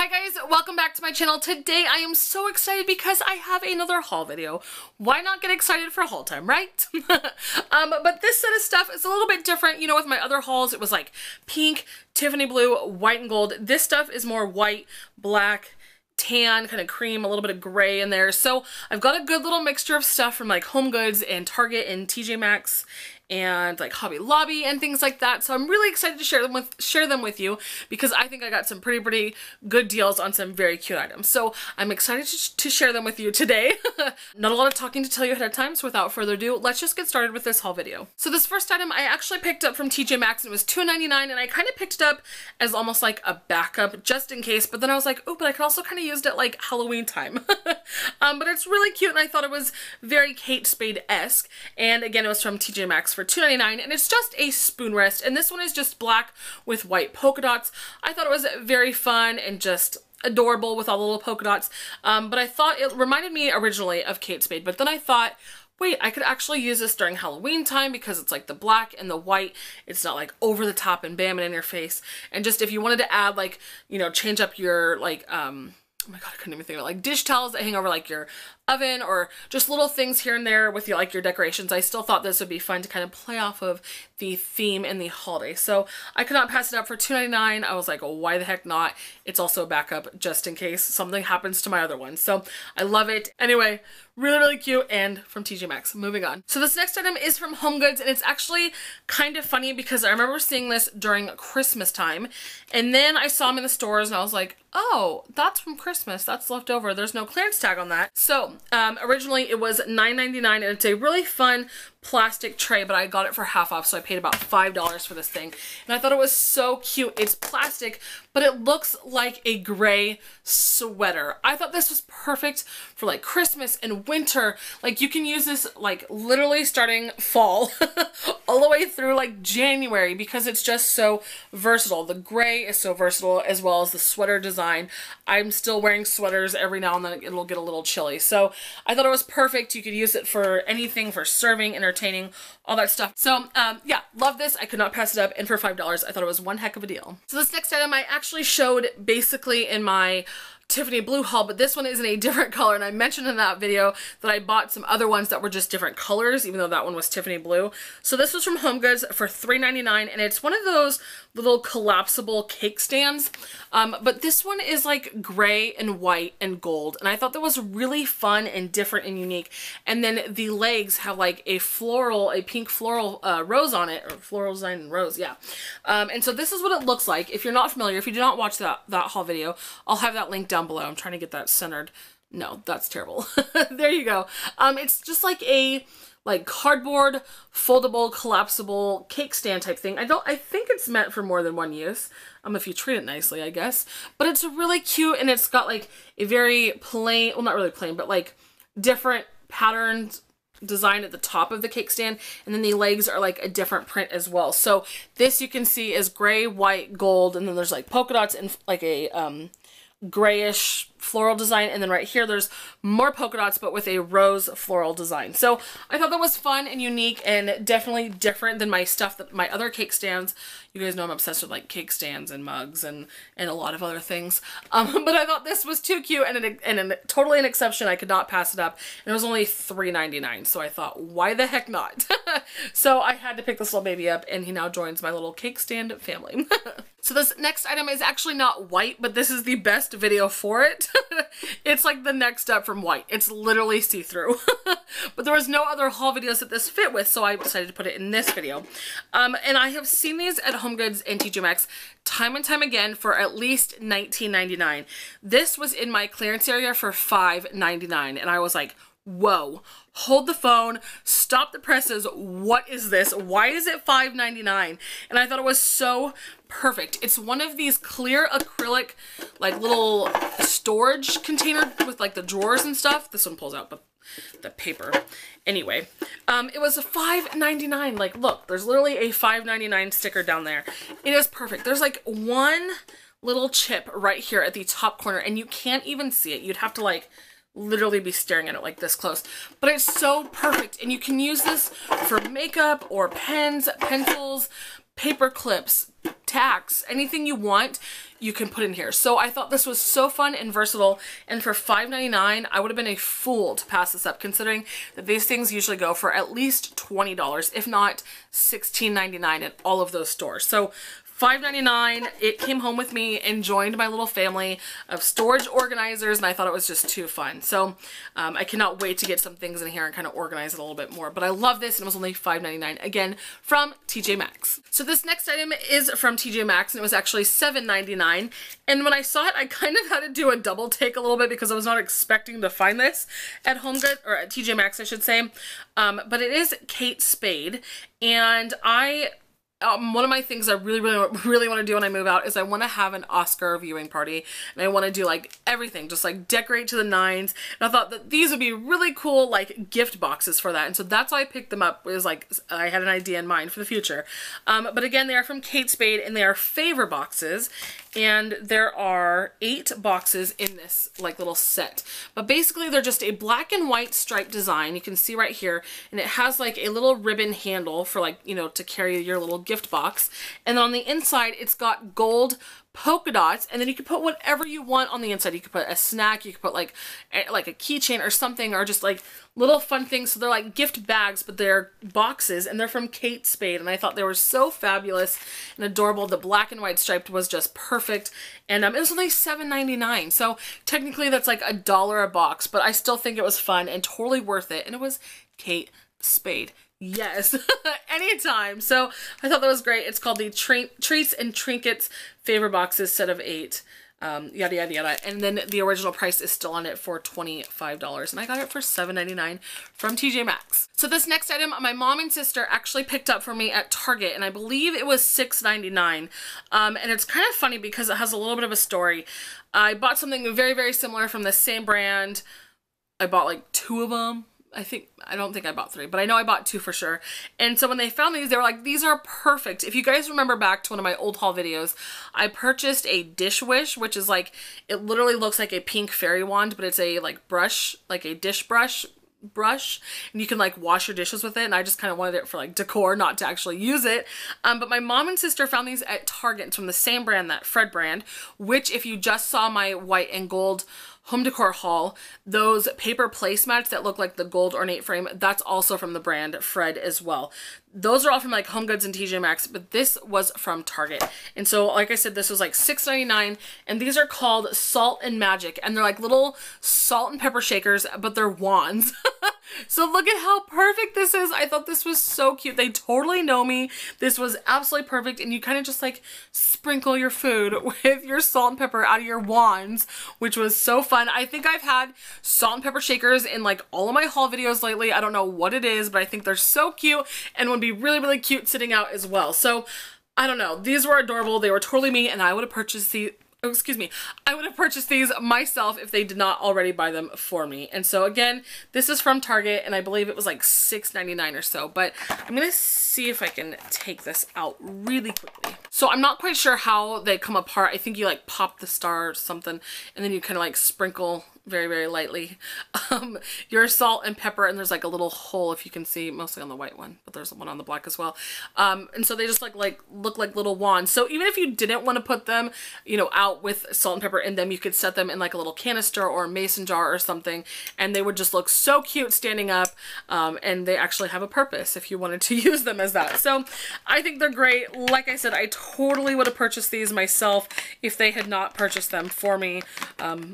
Hi guys, welcome back to my channel. Today I am so excited because I have another haul video. Why not get excited for haul time, right? But this set of stuff is a little bit different. You know, with my other hauls, it was like pink, Tiffany blue, white, and gold. This stuff is more white, black, tan, kind of cream, a little bit of gray in there. So I've got a good little mixture of stuff from like HomeGoods and Target and TJ Maxx and like Hobby Lobby and things like that. So I'm really excited to share them with you because I think I got some pretty good deals on some very cute items. So I'm excited to share them with you today. Not a lot of talking to tell you ahead of time, so without further ado, let's just get started with this haul video. So this first item I actually picked up from TJ Maxx and it was $2.99, and I kind of picked it up as almost like a backup just in case, but then I was like, oh, but I could also kind of use it at like Halloween time. But it's really cute and I thought it was very Kate Spade-esque, and again it was from TJ Maxx for $2.99, and it's just a spoon rest, and this one is just black with white polka dots. I thought it was very fun and just adorable with all the little polka dots, but I thought it reminded me originally of Kate Spade, but then I thought, wait, I could actually use this during Halloween time because it's like the black and the white. It's not like over the top and bam and in your face. And just if you wanted to add like, you know, change up your like, oh my god, I couldn't even think of it, like dish towels that hang over like your oven or just little things here and there with your, like your decorations. I still thought this would be fun to kind of play off of the theme in the holiday. So I could not pass it up for $2.99. I was like, oh, why the heck not? It's also a backup just in case something happens to my other one. So I love it. Anyway, really cute, and from TJ Maxx. Moving on. So this next item is from HomeGoods, and it's actually kind of funny because I remember seeing this during Christmas time, and then I saw them in the stores and I was like, oh, that's from Christmas. That's left over. There's no clearance tag on that. So originally it was $9.99, and it's a really fun plastic tray, but I got it for half off, so I paid about $5 for this thing, and I thought it was so cute. It's plastic, but it looks like a gray sweater. I thought this was perfect for like Christmas and winter. Like you can use this like literally starting fall all the way through like January because it's just so versatile. The gray is so versatile, as well as the sweater design. I'm still wearing sweaters every now and then. It'll get a little chilly, so I thought it was perfect. You could use it for anything, for serving, entertaining, all that stuff. So yeah, love this. I could not pass it up, and for $5 I thought it was one heck of a deal. So this next item I actually showed basically in my Tiffany blue haul, but this one is in a different color, and I mentioned in that video that I bought some other ones that were just different colors, even though that one was Tiffany blue. So this was from HomeGoods for $3.99, and it's one of those little collapsible cake stands, but this one is like gray and white and gold, and I thought that was really fun and different and unique. And then the legs have like a pink floral rose on it, or floral design and rose, yeah. And so this is what it looks like. If you're not familiar, if you did not watch that haul video, I'll have that link down below. I'm trying to get that centered. No, that's terrible. There you go. It's just like a cardboard foldable collapsible cake stand type thing. I think it's meant for more than one use, if you treat it nicely, I guess. But it's really cute, and it's got like a very plain, well, not really plain, but like different patterns design at the top of the cake stand, and then the legs are like a different print as well. So this you can see is gray, white, gold, and then there's like polka dots and like a grayish floral design, and then right here there's more polka dots but with a rose floral design. So I thought that was fun and unique and definitely different than my stuff, that my other cake stands. You guys know I'm obsessed with like cake stands and mugs and a lot of other things, but I thought this was too cute and totally an exception. I could not pass it up, and it was only $3.99, so I thought, why the heck not? So I had to pick this little baby up, and he now joins my little cake stand family. So this next item is actually not white, but this is the best video for it. It's like the next up from white. It's literally see-through. But there was no other haul videos that this fit with, so I decided to put it in this video. And I have seen these at HomeGoods and TJ Maxx time and time again for at least $19.99. This was in my clearance area for $5.99, and I was like, whoa, hold the phone, stop the presses, what is this? Why is it $5.99? And I thought it was so perfect. It's one of these clear acrylic, like little storage container with like the drawers and stuff. This one pulls out the paper. Anyway, it was a $5.99. Like, look, there's literally a $5.99 sticker down there. It is perfect. There's like one little chip right here at the top corner, and you can't even see it. You'd have to like literally be staring at it like this close, but it's so perfect, and you can use this for makeup or pens, pencils, paper clips, tacks, anything you want, you can put in here. So I thought this was so fun and versatile, and for $5.99, I would have been a fool to pass this up, considering that these things usually go for at least $20, if not $16.99 at all of those stores. So $5.99, it came home with me and joined my little family of storage organizers, and I thought it was just too fun. So I cannot wait to get some things in here and kind of organize it a little bit more. But I love this, and it was only $5.99, again, from TJ Maxx. So this next item is from TJ Maxx, and it was actually $7.99. And when I saw it, I kind of had to do a double take a little bit because I was not expecting to find this at HomeGoods, or at TJ Maxx, I should say. But it is Kate Spade, and one of my things I really want to do when I move out is I want to have an Oscar viewing party, and I want to do like everything, just like decorate to the nines. And I thought that these would be really cool like gift boxes for that, and so that's why I picked them up. It was like I had an idea in mind for the future. But again, they are from Kate Spade, and they are favor boxes, and there are 8 boxes in this like little set. But basically they're just a black and white striped design. You can see right here, and it has like a little ribbon handle for like, you know, to carry your little gift box. And then on the inside, it's got gold polka dots, and then you can put whatever you want on the inside. You could put a snack, you could put like a keychain or something, or just like little fun things. So they're like gift bags, but they're boxes, and they're from Kate Spade, and I thought they were so fabulous and adorable. The black and white striped was just perfect, and it was only $7.99, so technically that's like $1 a box, but I still think it was fun and totally worth it, and it was Kate Spade. Yes, anytime. So I thought that was great. It's called the Treats and Trinkets Favor Boxes set of 8. Yada, yada, yada. And then the original price is still on it for $25. And I got it for $7.99 from TJ Maxx. So this next item, my mom and sister actually picked up for me at Target, and I believe it was $6.99. And it's kind of funny because it has a little bit of a story. I bought something very, very similar from the same brand. I bought like 2 of them. I don't think I bought 3, but I know I bought 2 for sure. And so when they found these, they were like, these are perfect. If you guys remember back to one of my old haul videos, I purchased a Dish Wish, which is like, it literally looks like a pink fairy wand, but it's a like brush, like a dish brush, and you can like wash your dishes with it, and I just kind of wanted it for like decor, not to actually use it. But my mom and sister found these at Target. It's from the same brand, that Fred brand, which if you just saw my white and gold home decor haul, those paper placemats that look like the gold ornate frame, that's also from the brand Fred as well. Those are all from like HomeGoods and TJ Maxx, but this was from Target. And so like I said, this was like $6.99, and these are called Salt and Magic, and they're like little salt and pepper shakers, but they're wands. So look at how perfect this is. I thought this was so cute. They totally know me. This was absolutely perfect, and you kind of just like sprinkle your food with your salt and pepper out of your wands, which was so fun. I think I've had salt and pepper shakers in like all of my haul videos lately. I don't know what it is, but I think they're so cute and would be really, really cute sitting out as well. So I don't know. These were adorable. They were totally me, and I would have purchased these. Oh, excuse me. I would have purchased these myself if they did not already buy them for me. And so again, this is from Target, and I believe it was like $6.99 or so, but I'm going to see if I can take this out really quickly. So I'm not quite sure how they come apart. I think you like pop the star or something, and then you kind of like sprinkle very, very lightly your salt and pepper, and there's like a little hole, if you can see, mostly on the white one, but there's one on the black as well. And so they just like look like little wands. So even if you didn't want to put them, you know, out with salt and pepper in them, you could set them in like a little canister or a mason jar or something, and they would just look so cute standing up. And they actually have a purpose if you wanted to use them as that. So I think they're great. Like I said, I totally would have purchased these myself if they had not purchased them for me,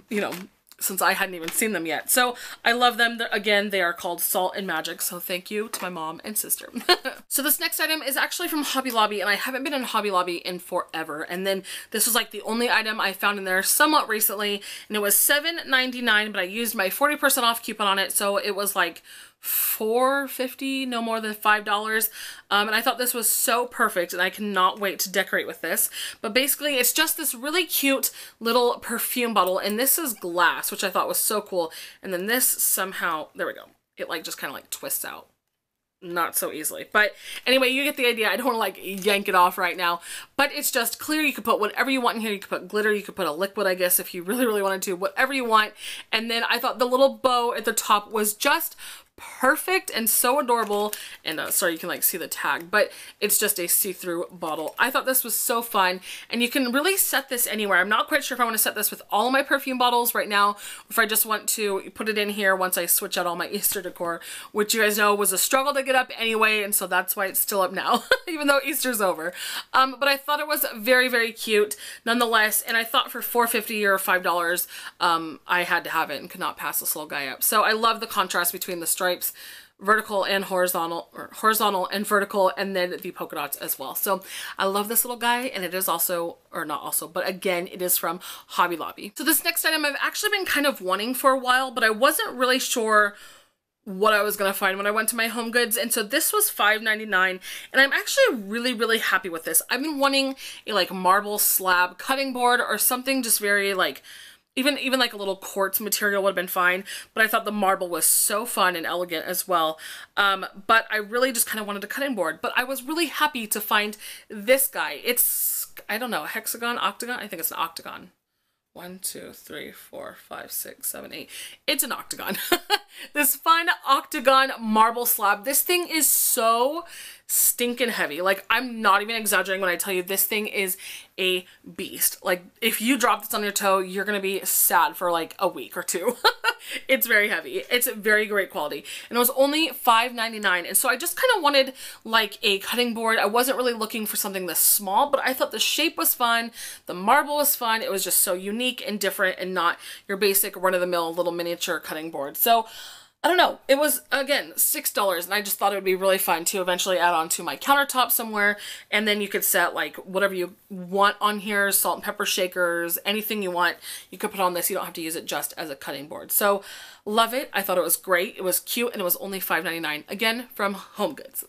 you know, since I hadn't even seen them yet. So I love them. Again, they are called Salt and Magic, so thank you to my mom and sister. So this next item is actually from Hobby Lobby, and I haven't been in Hobby Lobby in forever. And then this was like the only item I found in there somewhat recently, and it was $7.99, but I used my 40% off coupon on it, so it was like $4.50, no more than $5. And I thought this was so perfect, and I cannot wait to decorate with this. But basically, it's just this really cute little perfume bottle, and this is glass, which I thought was so cool. And then this somehow, there we go, it like just kind of like twists out. Not so easily. But anyway, you get the idea. I don't want to like yank it off right now, but it's just clear. You could put whatever you want in here. You could put glitter, you could put a liquid, I guess, if you really, really wanted to, whatever you want. And then I thought the little bow at the top was just perfect and so adorable. And sorry, you can like see the tag, but it's just a see-through bottle. I thought this was so fun, and you can really set this anywhere. I'm not quite sure if I want to set this with all of my perfume bottles right now, or if I just want to put it in here once I switch out all my Easter decor, which you guys know was a struggle to get up anyway, and so that's why it's still up now, even though Easter's over. But I thought it was very, very cute nonetheless, and I thought for $4.50 or $5, I had to have it and could not pass this little guy up. So I love the contrast between the stripes, vertical and horizontal, or horizontal and vertical, and then the polka dots as well. So I love this little guy, and it is also, or not also, but again, it is from Hobby Lobby. So this next item I've actually been kind of wanting for a while, but I wasn't really sure what I was gonna find when I went to my HomeGoods, and so this was $5.99, and I'm actually really, really happy with this. I've been wanting a like marble slab cutting board or something just very like, even like a little quartz material would have been fine, but I thought the marble was so fun and elegant as well. But I really just kind of wanted a cutting board, but I was really happy to find this guy. It's, I don't know, hexagon, octagon? I think it's an octagon. 1, 2, 3, 4, 5, 6, 7, 8. It's an octagon. This fun octagon marble slab. This thing is so stinking heavy. Like, I'm not even exaggerating when I tell you this thing is a beast. Like, if you drop this on your toe, you're gonna be sad for like a week or two. It's very heavy. It's very great quality. And it was only $5.99. And so I just kind of wanted like a cutting board. I wasn't really looking for something this small, but I thought the shape was fun. The marble was fun. It was just so unique and different and not your basic run-of-the-mill little miniature cutting board. So I don't know, it was, again, $6, and I just thought it would be really fun to eventually add on to my countertop somewhere, and then you could set like whatever you want on here, salt and pepper shakers, anything you want, you could put on this. You don't have to use it just as a cutting board. So love it. I thought it was great. It was cute, and it was only $5.99, again, from HomeGoods.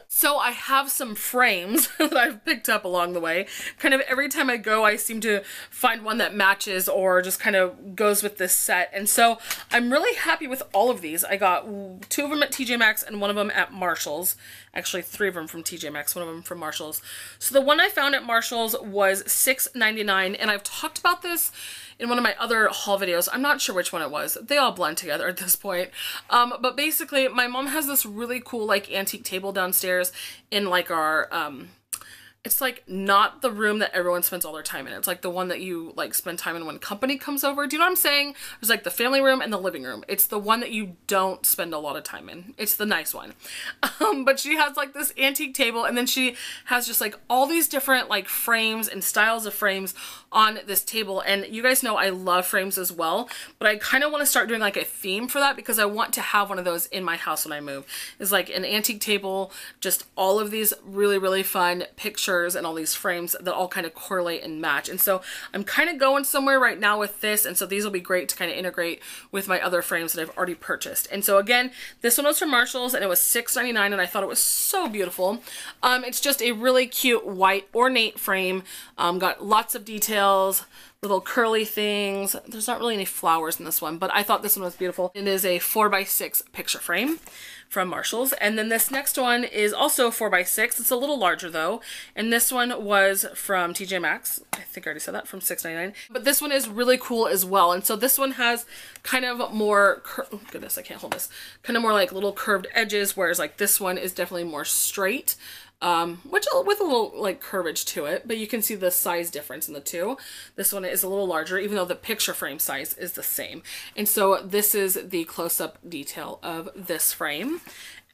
So I have some frames that I've picked up along the way. Kind of every time I go, I seem to find one that matches or just kind of goes with this set. And so I'm really happy with all of these. I got 2 of them at TJ Maxx and 1 of them at Marshall's. Actually, 3 of them from TJ Maxx, 1 of them from Marshall's. So the one I found at Marshall's was $6.99, and I've talked about this in one of my other haul videos. I'm not sure which one it was. They all blend together at this point. But basically, my mom has this really cool like antique table downstairs in like our it's like not the room that everyone spends all their time in. It's like the one that you like spend time in when company comes over. Do you know what I'm saying? There's like the family room and the living room. It's the one that you don't spend a lot of time in. It's the nice one. But she has like this antique table, and then she has just like all these different like frames and styles of frames on this table. And you guys know I love frames as well, but I kind of want to start doing like a theme for that because I want to have one of those in my house when I move. It's like an antique table, just all of these really, really fun pictures and all these frames that all kind of correlate and match. And so I'm kind of going somewhere right now with this, and so these will be great to kind of integrate with my other frames that I've already purchased. And so again, this one was from Marshall's, and it was $6.99, and I thought it was so beautiful. It's just a really cute white ornate frame. Got lots of details, little curly things. There's not really any flowers in this one, but I thought this one was beautiful. It is a 4x6 picture frame from Marshall's. And then this next one is also 4x6. It's a little larger though. And this one was from TJ Maxx. I think I already said that, from $6.99. But this one is really cool as well. And so this one has kind of more, oh goodness, I can't hold this. Kind of more like little curved edges, whereas like this one is definitely more straight. Which with a little like curvage to it, but you can see the size difference in the two. This one is a little larger, even though the picture frame size is the same. And so this is the close-up detail of this frame.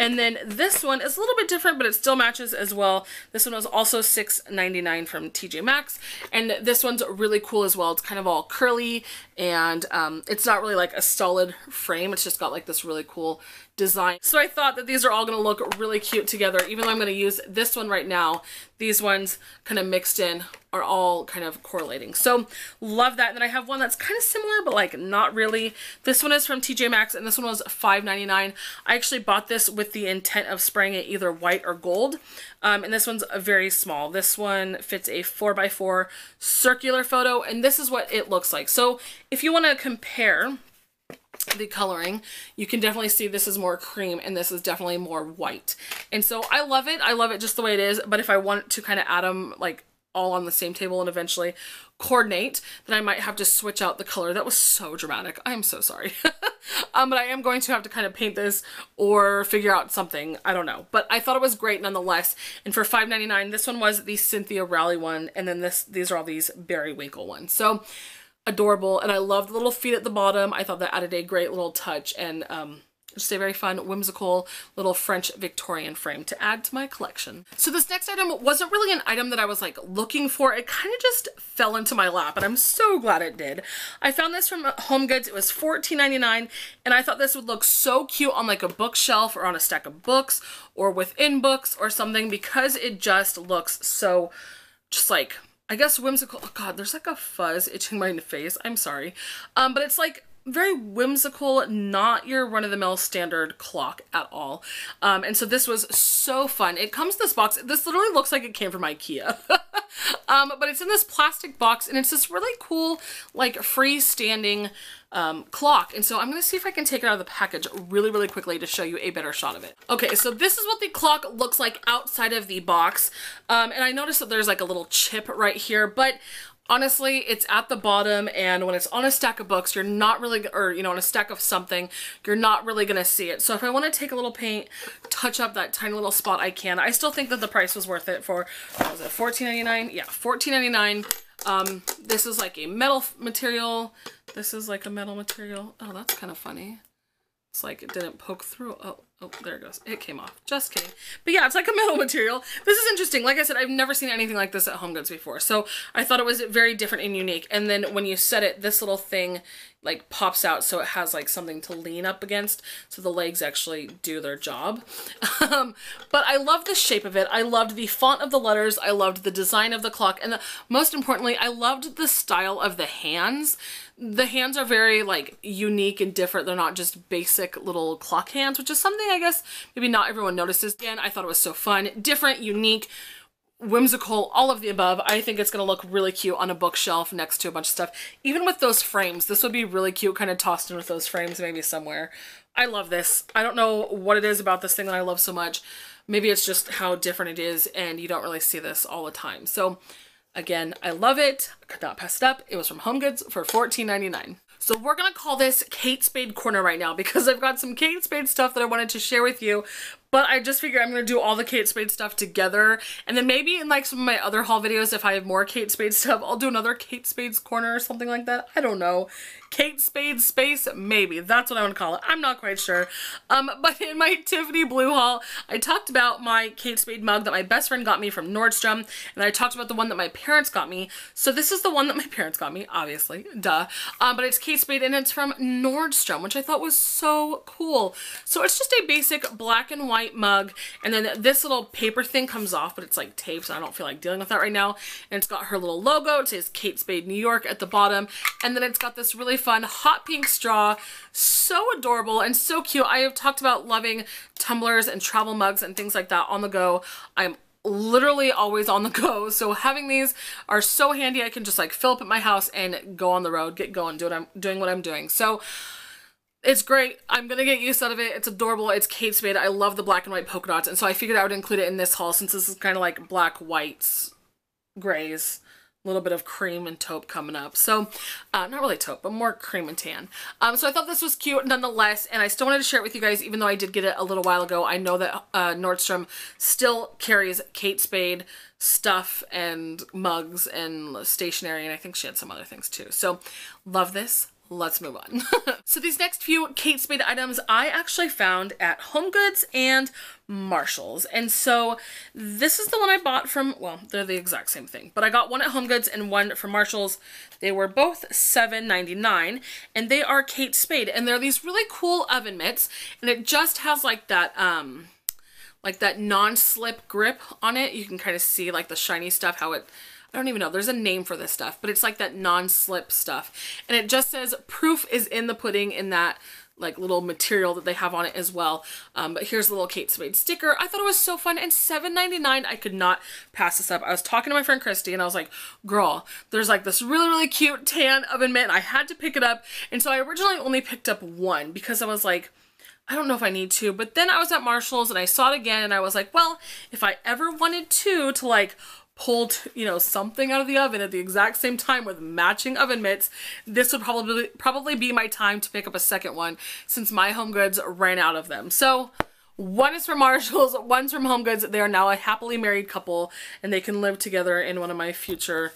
And then this one is a little bit different, but it still matches as well. This one was also $6.99 from TJ Maxx. And this one's really cool as well. It's kind of all curly, and it's not really like a solid frame. It's just got like this really cool design. So I thought that these are all going to look really cute together. Even though I'm going to use this one right now, these ones kind of mixed in are all kind of correlating. So love that. And then I have one that's kind of similar, but like not really. This one is from TJ Maxx, and this one was $5.99. I actually bought this with the intent of spraying it either white or gold. And this one's very small. This one fits a 4x4 circular photo, and this is what it looks like. So if you want to compare the coloring, you can definitely see this is more cream and this is definitely more white. And so I love it. I love it just the way it is. But if I want to kind of add them like all on the same table and eventually coordinate, then I might have to switch out the color. That was so dramatic. I am so sorry. But I am going to have to kind of paint this or figure out something. I don't know. But I thought it was great nonetheless. And for $5.99, this one was the Cynthia Rowley one. And then these are all these Berry Winkle ones. So adorable. And I love the little feet at the bottom. I thought that added a great little touch. And just a very fun, whimsical little French Victorian frame to add to my collection. So this next item wasn't really an item that I was like looking for. It kind of just fell into my lap and I'm so glad it did. I found this from HomeGoods. It was $14.99 and I thought this would look so cute on like a bookshelf or on a stack of books or within books or something because it just looks so just like, I guess whimsical. Oh God, there's like a fuzz itching my face. I'm sorry. But it's like very whimsical, not your run-of-the-mill standard clock at all. And so this was so fun. It comes in this box. This literally looks like it came from IKEA. But it's in this plastic box and it's this really cool like freestanding clock. And so I'm going to see if I can take it out of the package really, really quickly to show you a better shot of it. Okay, so this is what the clock looks like outside of the box. And I noticed that there's like a little chip right here, but honestly, it's at the bottom, and when it's on a stack of books, you're not really, or you know, on a stack of something, you're not really gonna see it. So if I want to take a little paint, touch up that tiny little spot, I can. I still think that the price was worth it for, what was it, $14.99? Yeah, $14.99. This is like a metal material. This is like a metal material. Oh, that's kind of funny. It's like it didn't poke through. Oh, there it goes. It came off. Just kidding. But yeah, it's like a metal material. This is interesting. Like I said, I've never seen anything like this at HomeGoods before. So I thought it was very different and unique. And then when you set it, this little thing like pops out so it has like something to lean up against. So the legs actually do their job. But I love the shape of it. I loved the font of the letters. I loved the design of the clock. And most importantly, I loved the style of the hands. The hands are very like unique and different. They're not just basic little clock hands, which is something I guess maybe not everyone notices. Again, I thought it was so fun, different, unique, whimsical, all of the above. I think it's going to look really cute on a bookshelf next to a bunch of stuff. Even with those frames, this would be really cute, kind of tossed in with those frames maybe somewhere. I love this. I don't know what it is about this thing that I love so much. Maybe it's just how different it is and you don't really see this all the time. So again, I love it. I could not pass it up. It was from HomeGoods for $14.99. So we're going to call this Kate Spade Corner right now because I've got some Kate Spade stuff that I wanted to share with you. But I just figured I'm going to do all the Kate Spade stuff together. And then maybe in like some of my other haul videos, if I have more Kate Spade stuff, I'll do another Kate Spade's Corner or something like that. I don't know. Kate Spade Space? Maybe. That's what I want to call it. I'm not quite sure. But in my Tiffany Blue haul, I talked about my Kate Spade mug that my best friend got me from Nordstrom. And I talked about the one that my parents got me. So this is the one that my parents got me, obviously. Duh. But it's Kate Spade and it's from Nordstrom, which I thought was so cool. So it's just a basic black and white mug, and then this little paper thing comes off, but it's like tape, so I don't feel like dealing with that right now. And it's got her little logo. It says Kate Spade New York at the bottom, and then it's got this really fun hot pink straw. So adorable and so cute. I have talked about loving tumblers and travel mugs and things like that on the go. I'm literally always on the go, so having these are so handy. I can just like fill up at my house and go on the road, get going, doing what I'm doing. So it's great. I'm gonna get use out of it. It's adorable. It's Kate Spade. I love the black and white polka dots, and so I figured I would include it in this haul since this is kind of like black, whites, grays, a little bit of cream and taupe coming up. So not really taupe, but more cream and tan. So I thought this was cute nonetheless, and I still wanted to share it with you guys even though I did get it a little while ago. I know that Nordstrom still carries Kate Spade stuff and mugs and stationery, and I think she had some other things too. So love this. Let's move on. So these next few Kate Spade items I actually found at HomeGoods and Marshalls. And so this is the one I bought from, well, they're the exact same thing, but I got one at HomeGoods and one from Marshalls. They were both $7.99 and they are Kate Spade, and they're these really cool oven mitts, and it just has like that non-slip grip on it. You can kind of see like the shiny stuff, how it, I don't even know, there's a name for this stuff, but it's like that non-slip stuff. And it just says proof is in the pudding in that like little material that they have on it as well. But here's a little Kate Spade sticker. I thought it was so fun, and $7.99, I could not pass this up. I was talking to my friend Christy and I was like, girl, there's like this really, really cute tan oven mitt and I had to pick it up. And so I originally only picked up one because I was like, I don't know if I need to, but then I was at Marshall's and I saw it again and I was like, well, if I ever wanted to like pulled, you know, something out of the oven at the exact same time with matching oven mitts, this would probably be my time to pick up a second one since my HomeGoods ran out of them. So one is from Marshalls, one's from HomeGoods. They are now a happily married couple and they can live together in one of my future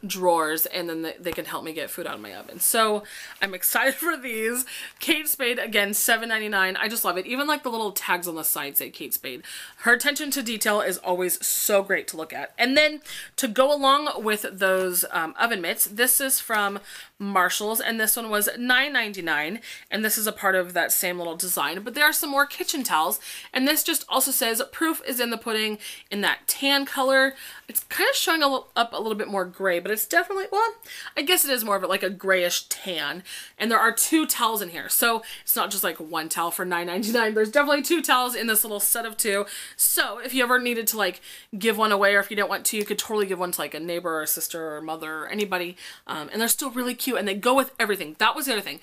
drawers, and then they can help me get food out of my oven. So I'm excited for these. Kate Spade, again, $7.99. I just love it. Even like the little tags on the side say Kate Spade. Her attention to detail is always so great to look at. And then to go along with those oven mitts, this is from Marshalls, and this one was $9.99, and this is a part of that same little design. But there are some more kitchen towels, and this just also says proof is in the pudding in that tan color. It's kind of showing up a little bit more gray, but it's definitely, well, I guess it is more of like a grayish tan. And there are 2 towels in here, so it's not just like one towel for $9.99. There's definitely 2 towels in this little set of 2. So if you ever needed to like give one away, or if you didn't want to, you could totally give one to like a neighbor or a sister or mother or anybody. And they're still really cute and they go with everything. That was the other thing.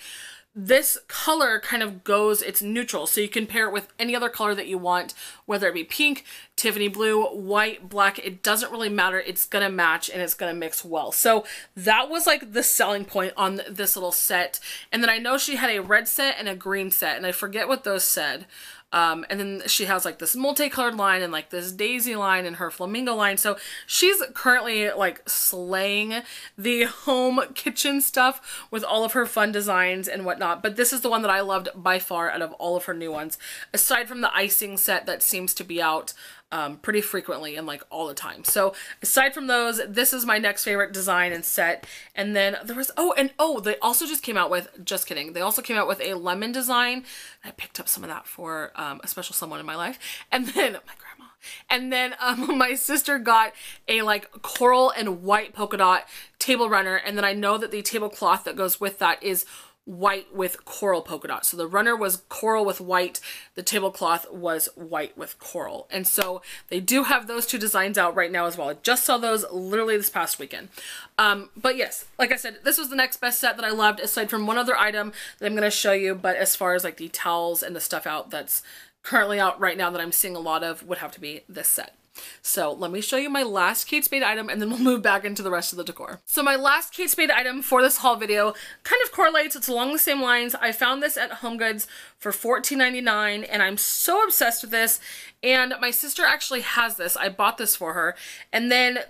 This color kind of goes, it's neutral, so you can pair it with any other color that you want, whether it be pink, Tiffany blue, white, black, it doesn't really matter. It's gonna match and it's gonna mix well. So that was like the selling point on this little set. And then I know she had a red set and a green set, and I forget what those said. And then she has like this multicolored line and like this daisy line and her flamingo line. So she's currently like slaying the home kitchen stuff with all of her fun designs and whatnot. But this is the one that I loved by far out of all of her new ones, aside from the icing set that seems to be out pretty frequently and like all the time. So aside from those, this is my next favorite design and set. And then there was, they also just came out with, just kidding, they also came out with a lemon design. I picked up some of that for a special someone in my life. And then my grandma. And then my sister got a like coral and white polka dot table runner. And then I know that the tablecloth that goes with that is white with coral polka dot. So the runner was coral with white, the tablecloth was white with coral. And so they do have those 2 designs out right now as well. I just saw those literally this past weekend. But yes, like I said, this was the next best set that I loved, aside from one other item that I'm going to show you. But as far as like the towels and the stuff out that's currently out right now that I'm seeing a lot of, would have to be this set. So let me show you my last Kate Spade item and then we'll move back into the rest of the decor. So my last Kate Spade item for this haul video kind of correlates. It's along the same lines. I found this at HomeGoods for $14.99 and I'm so obsessed with this. And my sister actually has this. I bought this for her. And then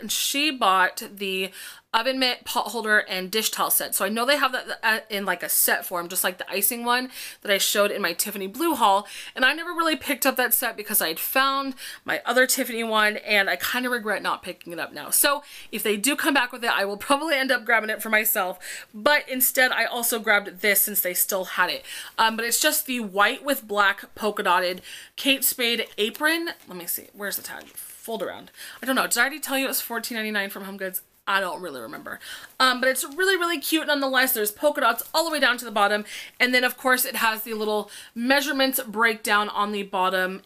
she bought the oven mitt, pot holder, and dish towel set. So I know they have that in like a set form, just like the icing one that I showed in my Tiffany blue haul. And I never really picked up that set because I had found my other Tiffany one and I kind of regret not picking it up now. So if they do come back with it, I will probably end up grabbing it for myself. But instead, I also grabbed this since they still had it. But it's just the white with black polka dotted Kate Spade apron. Let me see. Where's the tag? Fold around. I don't know. Did I already tell you it was $14.99 from HomeGoods? I don't really remember. But it's really, really cute nonetheless. There's polka dots all the way down to the bottom. And then of course it has the little measurements breakdown on the bottom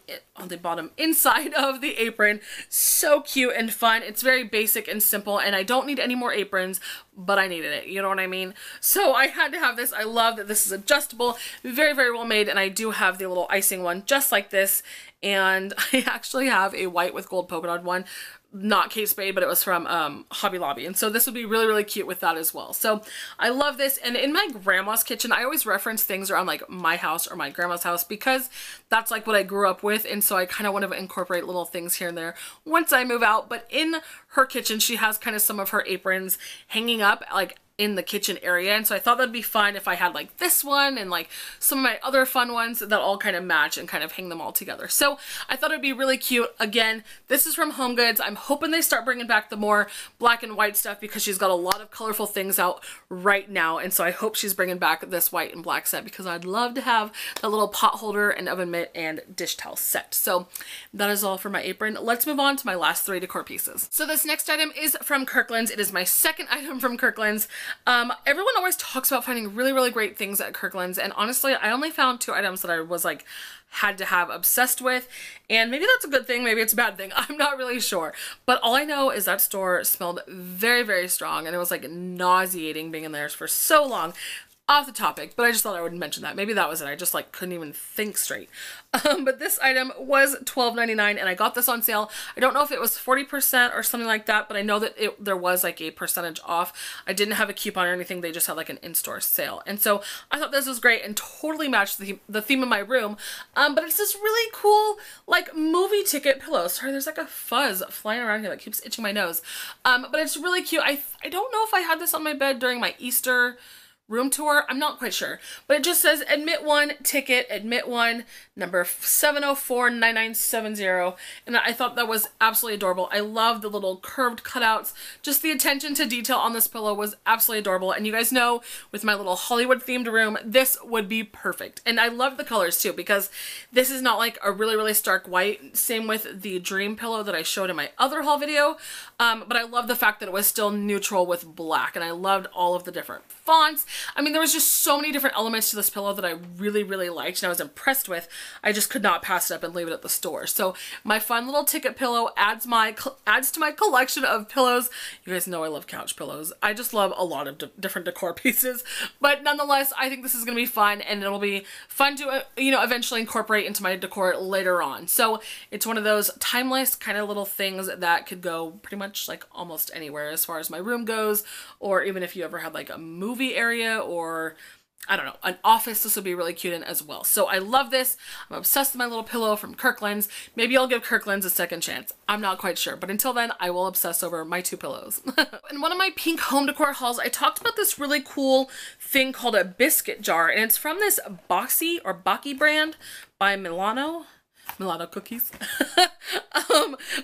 inside of the apron. So cute and fun. It's very basic and simple, and I don't need any more aprons, but I needed it. You know what I mean? So I had to have this. I love that this is adjustable, very, very well made. And I do have the little icing one just like this. And I actually have a white with gold polka dot one. Not Kate Spade, but it was from Hobby Lobby. And so this would be really, really cute with that as well. So I love this. And in my grandma's kitchen, I always reference things around like my house or my grandma's house because that's like what I grew up with. And so I kind of want to incorporate little things here and there once I move out. But in her kitchen, she has kind of some of her aprons hanging up like in the kitchen area, and so I thought that'd be fun if I had like this one and like some of my other fun ones that all kind of match and kind of hang them all together. So I thought it'd be really cute. Again, this is from HomeGoods. I'm hoping they start bringing back the more black and white stuff because she's got a lot of colorful things out right now, and so I hope she's bringing back this white and black set because I'd love to have the little pot holder and oven mitt and dish towel set. So that is all for my apron. Let's move on to my last 3 decor pieces. So this next item is from Kirklands. It is my second item from Kirklands. Everyone always talks about finding really, really great things at Kirklands, and honestly, I only found 2 items that I was like, had to have, obsessed with, and maybe that's a good thing, maybe it's a bad thing, I'm not really sure. But all I know is that store smelled very, very strong, and it was like nauseating being in there for so long. off the topic, but I just thought I would mention that. Maybe that was it. I just like couldn't even think straight. But this item was $12.99 and I got this on sale. I don't know if it was 40% or something like that, but I know that there was like a percentage off. I didn't have a coupon or anything. They just had like an in-store sale. And so I thought this was great and totally matched the theme of my room. But it's this really cool like movie ticket pillow. Sorry, there's like a fuzz flying around here that keeps itching my nose. But it's really cute. I don't know if I had this on my bed during my Easter room tour. I'm not quite sure, but it just says admit one ticket, admit one, number 704-9970. And I thought that was absolutely adorable. I love the little curved cutouts. Just the attention to detail on this pillow was absolutely adorable. And you guys know with my little Hollywood themed room, this would be perfect. And I love the colors too, because this is not like a really, really stark white. Same with the dream pillow that I showed in my other haul video. But I love the fact that it was still neutral with black, and I loved all of the different fonts. I mean, there was just so many different elements to this pillow that I really, really liked and I was impressed with. I just could not pass it up and leave it at the store. So my fun little ticket pillow adds to my collection of pillows. You guys know I love couch pillows. I just love a lot of different decor pieces, but nonetheless, I think this is going to be fun, and it'll be fun to, you know, eventually incorporate into my decor later on. So it's one of those timeless kind of little things that could go pretty much like almost anywhere as far as my room goes, or even if you ever had like a movie area or I don't know, an office, this would be really cute in as well. So I love this. I'm obsessed with my little pillow from Kirklands. Maybe I'll give Kirklands a second chance. I'm not quite sure, but until then, I will obsess over my two pillows. In one of my pink home decor hauls, I talked about this really cool thing called a biscuit jar, and it's from this Boxy or Baki brand by Milano cookies.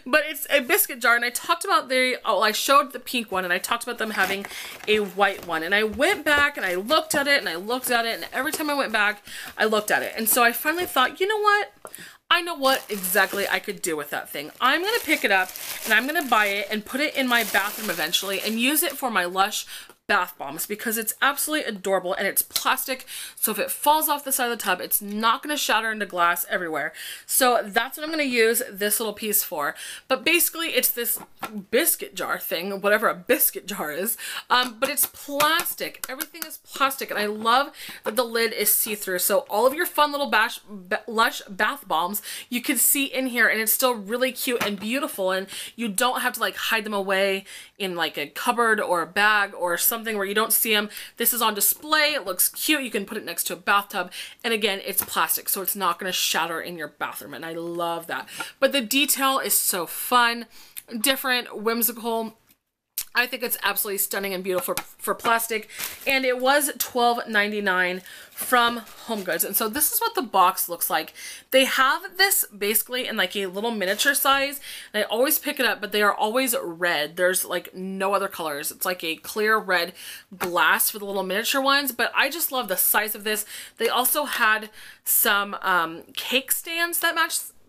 But it's a biscuit jar, and I talked about I showed the pink one and I talked about them having a white one, and I went back and I looked at it and I looked at it, and every time I went back I looked at it, and so I finally thought, you know what? I know what exactly I could do with that thing. I'm gonna pick it up and I'm gonna buy it and put it in my bathroom eventually and use it for my Lush bath bombs, because it's absolutely adorable and it's plastic, so if it falls off the side of the tub, it's not going to shatter into glass everywhere. So that's what I'm going to use this little piece for. But basically it's this biscuit jar thing, whatever a biscuit jar is, but it's plastic. Everything is plastic, and I love that the lid is see-through, so all of your fun little Lush bath bombs you can see in here, and it's still really cute and beautiful, and you don't have to like hide them away in like a cupboard or a bag or something where you don't see them. This is on display. It looks cute. You can put it next to a bathtub, and again, it's plastic, so it's not going to shatter in your bathroom, and I love that. But the detail is so fun, different, whimsical. I think it's absolutely stunning and beautiful for plastic, and it was $12.99 from HomeGoods. And so this is what the box looks like. They have this basically in like a little miniature size, and I always pick it up, but they are always red. There's like no other colors. It's like a clear red glass for the little miniature ones, but I just love the size of this. They also had some cake stands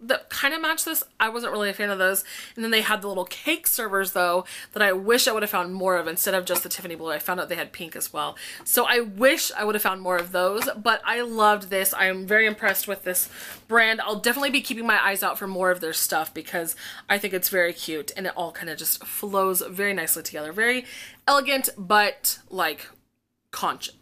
that kind of match this. I wasn't really a fan of those. And then they had the little cake servers though that I wish I would have found more of instead of just the Tiffany blue. I found out they had pink as well. So I wish I would have found more of those, but I loved this. I am very impressed with this brand. I'll definitely be keeping my eyes out for more of their stuff because I think it's very cute and it all kind of just flows very nicely together. Very elegant, but like conscious.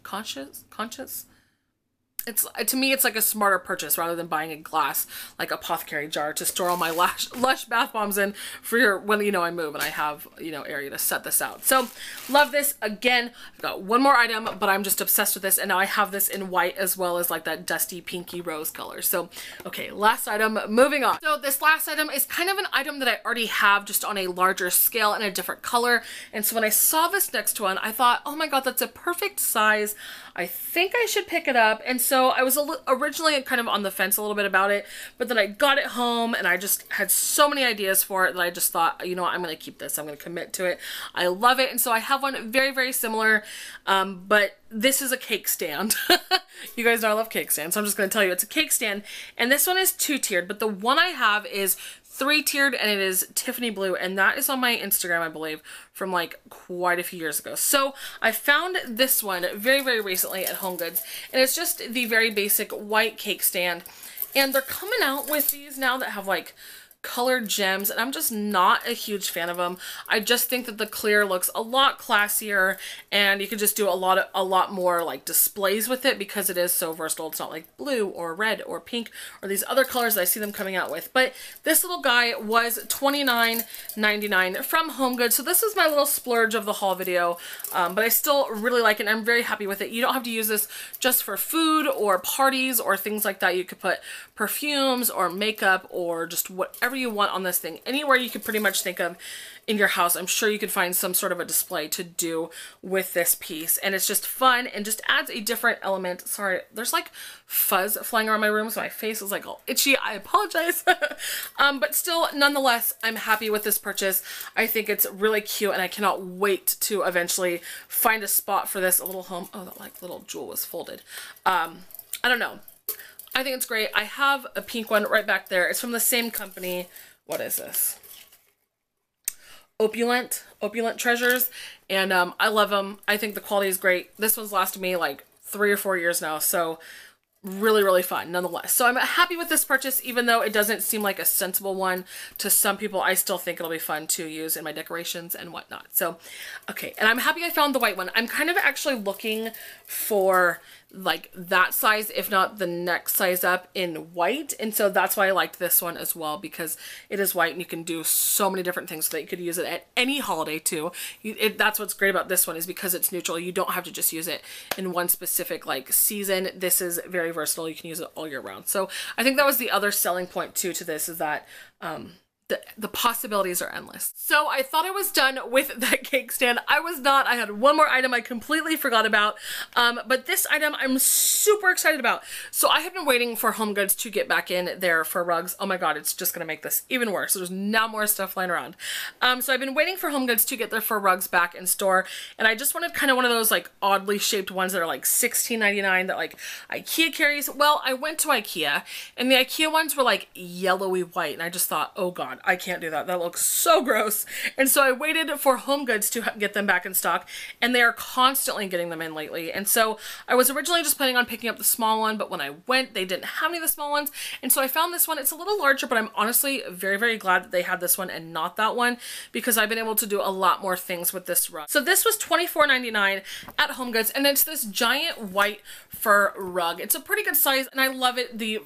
To me, it's like a smarter purchase rather than buying a glass, like apothecary jar to store all my Lush bath bombs in for when, you know, I move and I have, you know, area to set this out. So love this. Again, I've got one more item, but I'm just obsessed with this. And now I have this in white as well as like that dusty pinky rose color. So, okay, last item, moving on. So this last item is kind of an item that I already have just on a larger scale in a different color. And so when I saw this next one, I thought, oh my God, that's a perfect size. I think I should pick it up. And so I was originally kind of on the fence a little bit about it, but then I got it home and I just had so many ideas for it that I just thought, you know what, I'm going to keep this. I'm going to commit to it. I love it. And so I have one very, very similar, but this is a cake stand. You guys know I love cake stands, so I'm just going to tell you it's a cake stand. And this one is 2-tiered, but the one I have is 3-tiered, and it is Tiffany blue, and that is on my Instagram, I believe, from like quite a few years ago. So I found this one very, very recently at HomeGoods, and it's just the very basic white cake stand. And they're coming out with these now that have like colored gems, and I'm just not a huge fan of them. I just think that the clear looks a lot classier, and you could just do a lot more like displays with it because it is so versatile. It's not like blue or red or pink or these other colors that I see them coming out with. But this little guy was $29.99 from HomeGoods, so this is my little splurge of the haul video, but I still really like it, and I'm very happy with it. You don't have to use this just for food or parties or things like that. You could put perfumes or makeup or just whatever you want on this thing. Anywhere you could pretty much think of in your house, I'm sure you could find some sort of a display to do with this piece. And it's just fun and just adds a different element. Sorry, there's like fuzz flying around my room, so my face is like all itchy. I apologize. But still, nonetheless, I'm happy with this purchase. I think it's really cute, and I cannot wait to eventually find a spot for this little home. Oh, that like little jewel was folded. I don't know. I think it's great. I have a pink one right back there. It's from the same company. What is this? Opulent Treasures, and I love them. I think the quality is great. This one's lasted me like 3 or 4 years now, so really fun nonetheless. So I'm happy with this purchase, even though it doesn't seem like a sensible one to some people. I still think it'll be fun to use in my decorations and whatnot. So okay, and I'm happy I found the white one. I'm kind of actually looking for like that size, if not the next size up in white, and so that's why I liked this one as well, because it is white and you can do so many different things with it. You could use it at any holiday too. That's what's great about this one, is because it's neutral. You don't have to just use it in one specific like season. This is very versatile. You can use it all year round. So I think that was the other selling point too to this, is that the possibilities are endless. So I thought I was done with that cake stand. I was not. I had one more item I completely forgot about, but this item I'm super excited about. So I have been waiting for HomeGoods to get back in there for rugs. Oh my god, it's just gonna make this even worse. There's now more stuff lying around. So I've been waiting for HomeGoods to get their fur rugs back in store, and I just wanted kind of one of those like oddly shaped ones that are like $16.99 that like IKEA carries. Well, I went to IKEA, and the IKEA ones were like yellowy white, and I just thought, oh god, I can't do that. That looks so gross. And so I waited for HomeGoods to get them back in stock, and they are constantly getting them in lately. And so I was originally just planning on picking up the small one, but when I went, they didn't have any of the small ones. And so I found this one. It's a little larger, but I'm honestly very glad that they had this one and not that one, because I've been able to do a lot more things with this rug. So this was $24.99 at HomeGoods, and it's this giant white fur rug. It's a pretty good size, and I love it. The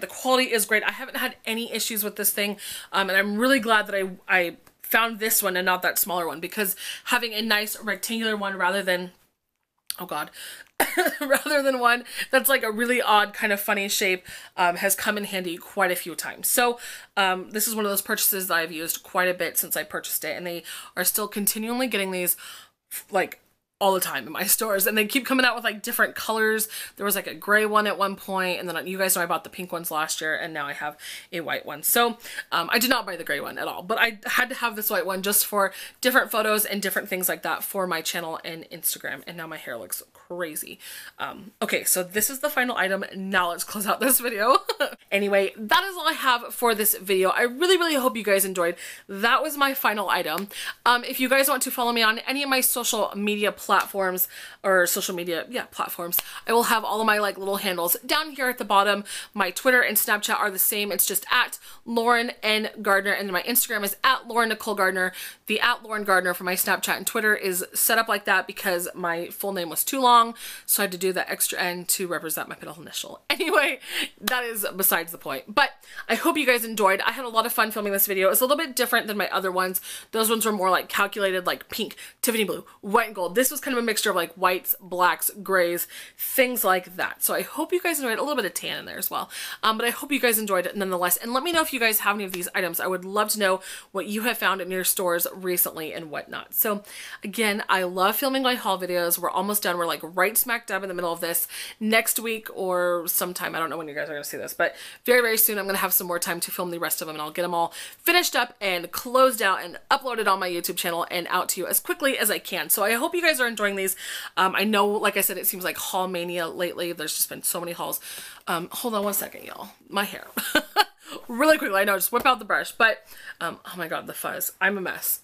quality is great. I haven't had any issues with this thing, and I'm really glad that I found this one and not that smaller one, because having a nice rectangular one rather than, oh god, rather than one that's like a really odd kind of funny shape has come in handy quite a few times. So this is one of those purchases that I've used quite a bit since I purchased it, and they are still continually getting these like all the time in my stores, and they keep coming out with like different colors. There was like a gray one at one point, and then you guys know I bought the pink ones last year, and now I have a white one. So I did not buy the gray one at all, but I had to have this white one just for different photos and different things like that for my channel and Instagram. And now my hair looks crazy. Okay, so this is the final item. Now let's close out this video. Anyway, that is all I have for this video. I really hope you guys enjoyed. That was my final item. If you guys want to follow me on any of my social media platforms, or social media, yeah, platforms, I will have all of my like little handles down here at the bottom. My Twitter and Snapchat are the same. It's just at Lauryn N. Gardner, and then my Instagram is at Lauryn Nicole Gardner. The at Lauryn Gardner for my Snapchat and Twitter is set up like that because my full name was too long, so I had to do that extra N to represent my middle initial. Anyway, that is besides the point. But I hope you guys enjoyed. I had a lot of fun filming this video. It's a little bit different than my other ones. Those ones were more like calculated, like pink, Tiffany blue, white and gold. This was kind of a mixture of like whites, blacks, grays, things like that. So I hope you guys enjoyed. A little bit of tan in there as well. But I hope you guys enjoyed it nonetheless. And let me know if you guys have any of these items. I would love to know what you have found in your stores recently and whatnot. So again, I love filming my haul videos. We're almost done. We're like right smack dab in the middle of this. Next week or sometime, I don't know when you guys are going to see this, but very soon I'm going to have some more time to film the rest of them, and I'll get them all finished up and closed out and uploaded on my YouTube channel and out to you as quickly as I can. So I hope you guys are enjoying these. I know, like I said, it seems like haul mania lately. There's just been so many hauls. Hold on one second, y'all. My hair. Really quickly, I know, just whip out the brush, but oh my god, the fuzz. I'm a mess.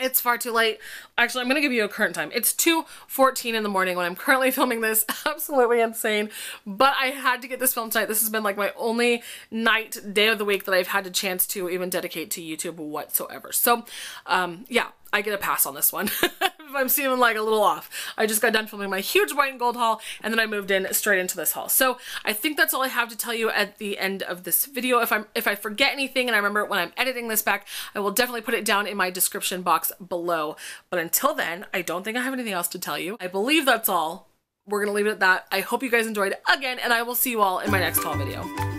It's far too late. Actually, I'm going to give you a current time. It's 2:14 in the morning when I'm currently filming this. Absolutely insane. But I had to get this filmed tonight. This has been like my only day of the week that I've had a chance to even dedicate to YouTube whatsoever. So, yeah, I get a pass on this one. I'm seeming like a little off. I just got done filming my huge white and gold haul, and then I moved in straight into this haul. So I think that's all I have to tell you at the end of this video. If I forget anything and I remember it when I'm editing this back, I will definitely put it down in my description box below. But until then, I don't think I have anything else to tell you. I believe that's all. We're gonna leave it at that. I hope you guys enjoyed again, and I will see you all in my next haul video.